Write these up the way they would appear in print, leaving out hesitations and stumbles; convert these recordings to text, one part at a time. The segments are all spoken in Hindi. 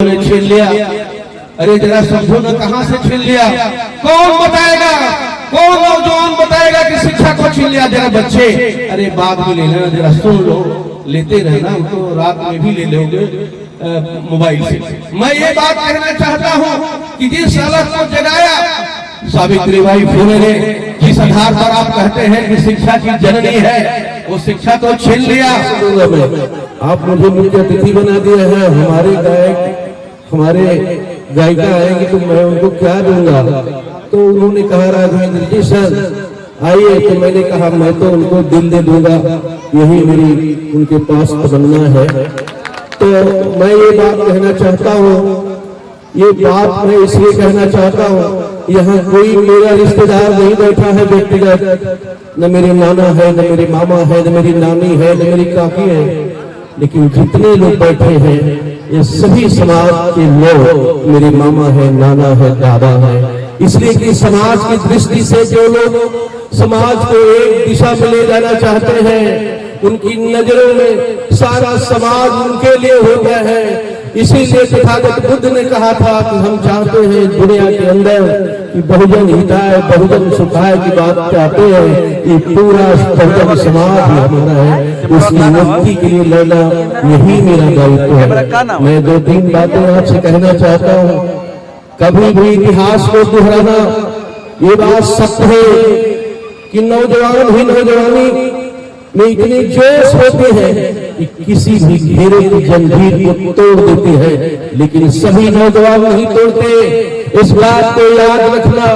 छीन लिया। अरे जरा समझो ना, कहाँ से छीन लिया? कौन बताएगा? कौन नौजवान बताएगा कि शिक्षा को छीन लिया? जरा बच्चे, अरे बात भी लेना, जरा सुन लो, लेते रहना, तो रात में भी ले लोगे मोबाइल से। मैं ये बात कहना चाहता हूँ कि जिस अलग को जगाया सावित्रीबाई फुले ने, जिस आधार पर आप कहते हैं कि शिक्षा की जननी है, वो शिक्षा तो छीन लिया। आप मुझे मुख्य अतिथि बना दिया है, हमारे गायिका आएंगे तो मैं उनको क्या दूंगा? तो उन्होंने कहा राघवेंद्र जी सर आइए, तो मैंने कहा मैं तो उनको दिल दे दूंगा, यही मेरी उनके पास तमन्ना है। तो मैं ये बात कहना चाहता हूँ, ये बात मैं इसलिए कहना चाहता हूँ, यहाँ कोई मेरा रिश्तेदार नहीं बैठा है व्यक्तिगत, न मेरे नाना है, न मेरे मामा है, न मेरी नानी है, न मेरी काकी है, लेकिन जितने लोग बैठे हैं ये सभी समाज के लोग, मेरे मामा है, नाना है, दादा है। इसलिए कि समाज की दृष्टि से जो लोग समाज को एक दिशा में ले जाना चाहते हैं, उनकी नजरों में सारा समाज उनके लिए हो गया है। इसीलिए तथागत बुद्ध ने कहा था कि हम चाहते हैं दुनिया के अंदर कि बहुजन हिताय बहुजन सुखाय की बात चाहते हैं। ये पूरा बहुजन समाज हमारा है, उसकी मुक्ति के लिए लड़ना यही मेरा दायित्व है। मैं दो तीन बातें आपसे कहना चाहता हूँ। कभी भी इतिहास को दोहराना, ये बात सत्य है कि नौजवान ही नौजवानी में इतने जोश होते हैं कि किसी भी घेरे की जंजीर को तोड़ देते हैं, लेकिन सभी नौजवान नहीं तोड़ते। इस बात को याद रखना।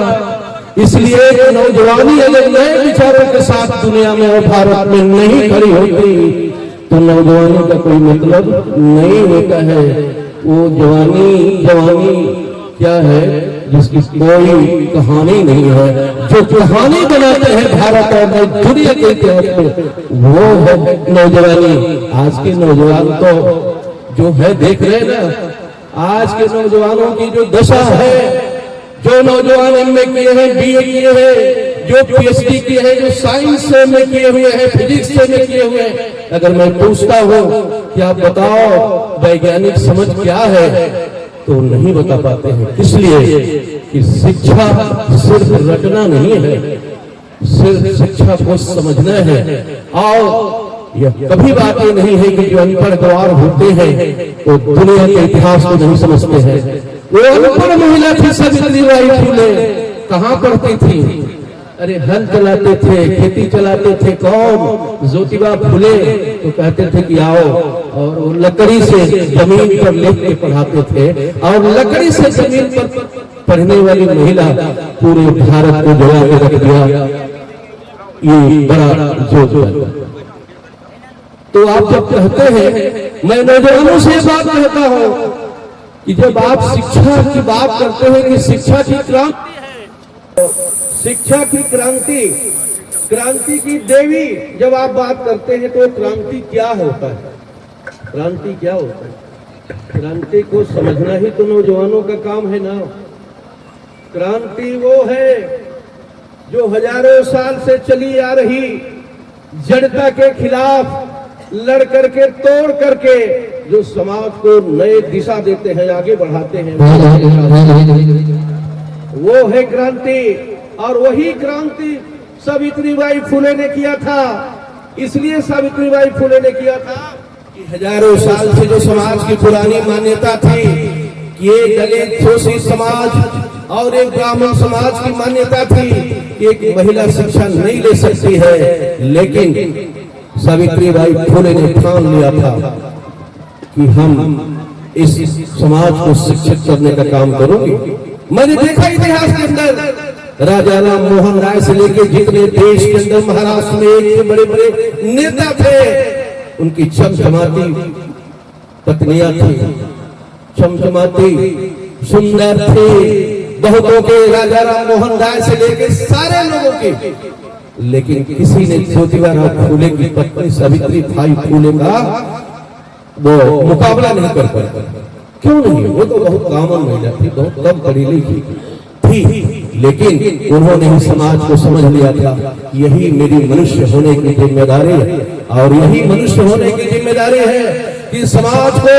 इसलिए नौजवानी अगर नए विचारों के साथ दुनिया में और भारत में नहीं खड़ी होती तो नौजवानी का कोई मतलब नहीं होता है। वो जवानी क्या है जिसकी कोई कहानी नहीं है। जो कहानी बनाते हैं भारत और दुनिया के इतिहास में, वो है नौजवानी। आज के नौजवान तो जो है देख रहे हैं ना, आज के नौजवानों की जो दशा है, जो नौजवान एमए किए हैं, बीए किए हैं, जो पीएचडी किए हैं, जो साइंस में किए हुए हैं, फिजिक्स में किए हुए हैं, अगर मैं पूछता हूँ कि आप बताओ वैज्ञानिक समझ क्या है, तो नहीं बता पाते हैं। इसलिए कि शिक्षा सिर्फ रटना नहीं है, सिर्फ शिक्षा को समझना है। और यह कभी बात ये नहीं है कि जो अनपढ़ गवार होते हैं वो दुनिया के इतिहास को नहीं समझते हैं। वो अनपढ़ महिला थी सावित्रीबाई फुले, कहाँ पढ़ती थी? अरे हल चलाते थे, खेती चलाते थे। कौन? ज्योतिबा फुले। तो कहते थे कि आओ, और वो लकड़ी से जमीन पर लिख के पढ़ाते थे, और लकड़ी से जमीन पर पढ़ने वाली महिला पूरे भारत को जगा के रख दिया। ये बड़ा जोर। तो आप जब कहते हैं, मैं नौजवानों से बात कहता हूँ कि जब आप शिक्षा की बात करते हैं कि शिक्षा की क्रांति है, शिक्षा की क्रांति की देवी जब आप बात करते हैं तो क्रांति क्या होता है? क्रांति क्या होता है? क्रांति को समझना ही तो नौजवानों का काम है ना। क्रांति वो है जो हजारों साल से चली आ रही जड़ता के खिलाफ लड़ करके, तोड़ करके, जो समाज को नए दिशा देते हैं, आगे बढ़ाते हैं, वो है क्रांति। और वही क्रांति सावित्रीबाई फुले ने किया था। इसलिए सावित्रीबाई फुले ने किया था कि हजारों साल से जो समाज की पुरानी मान्यता थी कि एक दलित शोषित समाज और एक ब्राह्मण समाज की मान्यता थी कि एक महिला शिक्षा नहीं ले सकती है, लेकिन सावित्रीबाई फुले ने ठान लिया था कि हम इस समाज को शिक्षित करने का काम करेंगे। मैंने देखा इतिहास के अंदर राजा राम मोहन राय से लेकर जितने देश के अंदर महाराष्ट्र में एक बड़े बड़े नेता थे, उनकी चमचमाती पत्नियां थी, चमचमाती सुंदर थी, बहुतों के, राजा राम मोहन राय से लेकर सारे लोगों के। लेकिन किसी ने ज्योतिबा फुले की पत्नी सावित्रीबाई फुले का वो मुकाबला नहीं कर पाया। क्यों नहीं? वो तो बहुत कॉमन महिला थी, बहुत कम पढ़ी लिखी थी, लेकिन उन्होंने ही समाज को समझ लिया था यही मेरी मनुष्य होने की जिम्मेदारी है। और यही मनुष्य होने की जिम्मेदारी है कि समाज को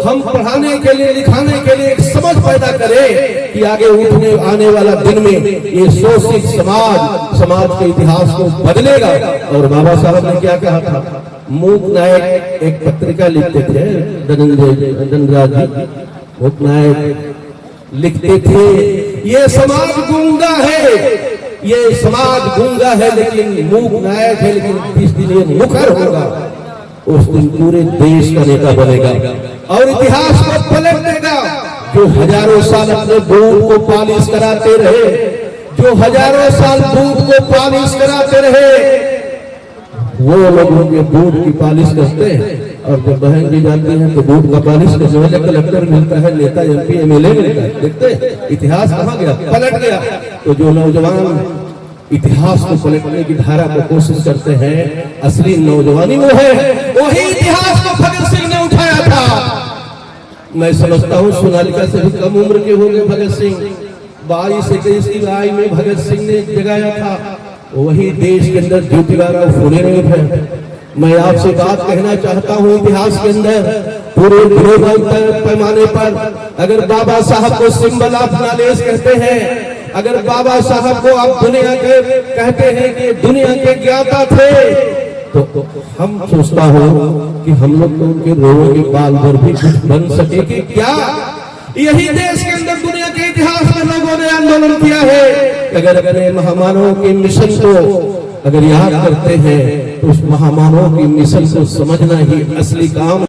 हम पढ़ाने के लिए, लिखाने के लिए एक समझ पैदा करें कि आगे उठने आने वाला दिन में ये शोषित समाज के इतिहास को बदलेगा। और बाबा साहब ने क्या कहा था? मूक नायक एक पत्रिका लिखते थे, धनराज जी मूक नायक लिखते थे, ये समाज गूंगा है, ये समाज गूंगा है लेकिन मूक नायक है, लेकिन जिस दिन ये मुखर होगा उस दिन पूरे देश का नेता बनेगा और इतिहास को पलट देगा। जो हजारों साल अपने दूध को पालिश कराते रहे, जो हजारों साल दूध को पालिश कराते रहे, वो लोग उनके दूध की पालिश करते हैं। और जब बहन जी जाती हैं तो दूध का पालिश करने वाले कलेक्टर मिलता है, नेता MP MLA मिलता है। देखते हैं इतिहास कहाँ गया, पलट गया। तो जो नौजवान इतिहास को पलटने की धारा को कोशिश करते हैं, असली नौजवानी वो है, वही इतिहास को भगत सिंह ने उठाया था। मैं समझता हूँ सोनालिका से भी कम उम्र के हो गए भगत सिंह, 22-21 की आयु में भगत सिंह ने जगाया था। वही देश के अंदर ज्योतिबा फूले है। मैं आपसे बात कहना चाहता हूँ, इतिहास के अंदर पूरे ग्लोबल पैमाने पर अगर बाबा साहब को सिंबल ऑफ नॉलेज कहते हैं, अगर बाबा साहब को आप दुनिया के कहते हैं कि दुनिया के ज्ञाता थे, तो हम सोचता हूँ कि हम लोग तो उनके रोए के बाल भर भी कुछ बन सके कि क्या? यही देश के अंदर दुनिया के इतिहास में लोगों ने आंदोलन किया है। अगर अपने महामानव के मिशन को अगर याद करते हैं तो उस महामानव की मिशन को समझना ही असली काम